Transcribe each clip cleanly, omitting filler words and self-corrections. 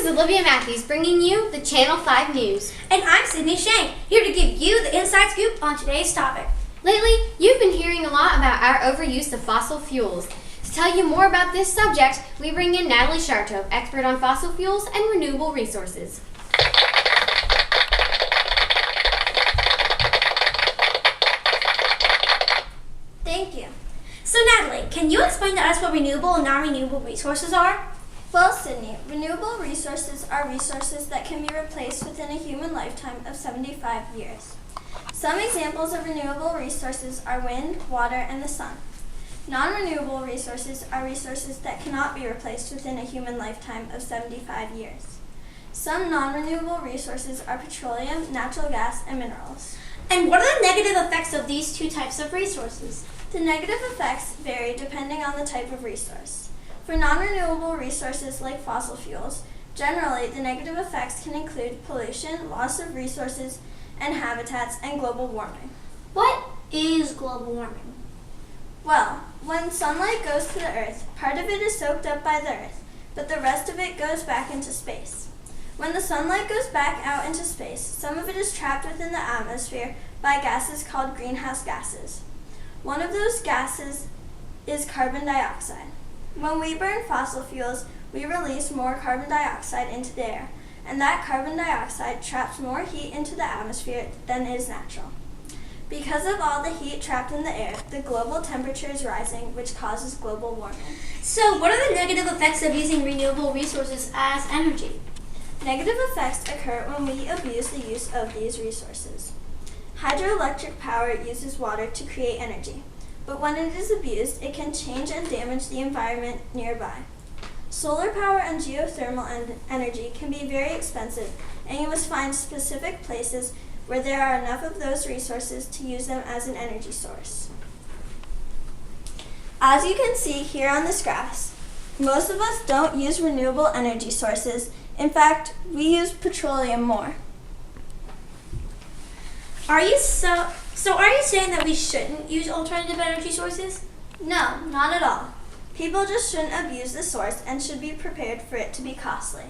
is Olivia Matthews bringing you the Channel 5 News. And I'm Sydney Shank, here to give you the inside scoop on today's topic. Lately, you've been hearing a lot about our overuse of fossil fuels. To tell you more about this subject, we bring in Natalie Shartov, expert on fossil fuels and renewable resources. Thank you. So Natalie, can you explain to us what renewable and non-renewable resources are? Well, Sydney, renewable resources are resources that can be replaced within a human lifetime of 75 years. Some examples of renewable resources are wind, water, and the sun. Non-renewable resources are resources that cannot be replaced within a human lifetime of 75 years. Some non-renewable resources are petroleum, natural gas, and minerals. And what are the negative effects of these two types of resources? The negative effects vary depending on the type of resource. For non-renewable resources like fossil fuels, generally the negative effects can include pollution, loss of resources and habitats, and global warming. What is global warming? Well, when sunlight goes to the Earth, part of it is soaked up by the Earth, but the rest of it goes back into space. When the sunlight goes back out into space, some of it is trapped within the atmosphere by gases called greenhouse gases. One of those gases is carbon dioxide. When we burn fossil fuels, we release more carbon dioxide into the air, and that carbon dioxide traps more heat into the atmosphere than is natural. Because of all the heat trapped in the air, the global temperature is rising, which causes global warming. So what are the negative effects of using renewable resources as energy? Negative effects occur when we abuse the use of these resources. Hydroelectric power uses water to create energy, but when it is abused, it can change and damage the environment nearby. Solar power and geothermal energy can be very expensive, and you must find specific places where there are enough of those resources to use them as an energy source. As you can see here on this graph, most of us don't use renewable energy sources. In fact, we use petroleum more. Are you saying that we shouldn't use alternative energy sources? No, not at all. People just shouldn't abuse the source and should be prepared for it to be costly.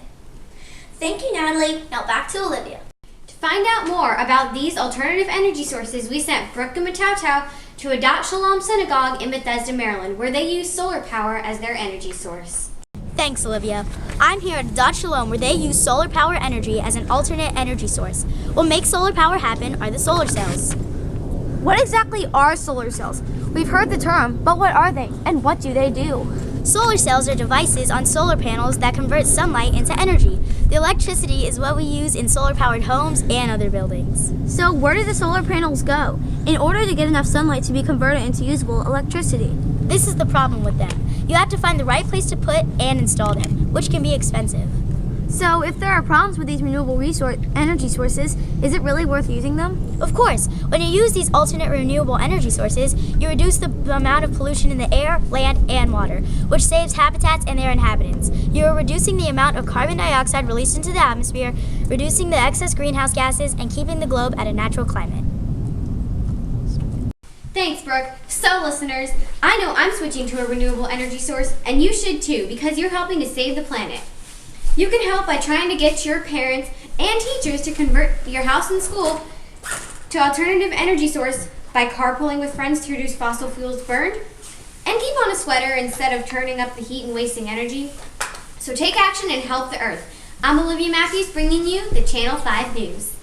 Thank you, Natalie. Now back to Olivia. To find out more about these alternative energy sources, we sent Brooke and Matau to Adat Shalom Synagogue in Bethesda, Maryland, where they use solar power as their energy source. Thanks, Olivia. I'm here at Adat Shalom, where they use solar power energy as an alternate energy source. What makes solar power happen are the solar cells. What exactly are solar cells? We've heard the term, but what are they, and what do they do? Solar cells are devices on solar panels that convert sunlight into energy. The electricity is what we use in solar-powered homes and other buildings. So where do the solar panels go in order to get enough sunlight to be converted into usable electricity? This is the problem with them. You have to find the right place to put and install them, which can be expensive. So if there are problems with these renewable energy sources, is it really worth using them? Of course, when you use these alternate renewable energy sources, you reduce the amount of pollution in the air, land, and water, which saves habitats and their inhabitants. You are reducing the amount of carbon dioxide released into the atmosphere, reducing the excess greenhouse gases, and keeping the globe at a natural climate. Thanks, Brooke. So, listeners, I know I'm switching to a renewable energy source, and you should too, because you're helping to save the planet. You can help by trying to get your parents and teachers to convert your house and school to alternative energy source by carpooling with friends to reduce fossil fuels burned, and keep on a sweater instead of turning up the heat and wasting energy. So take action and help the earth. I'm Olivia Matthews bringing you the Channel 5 News.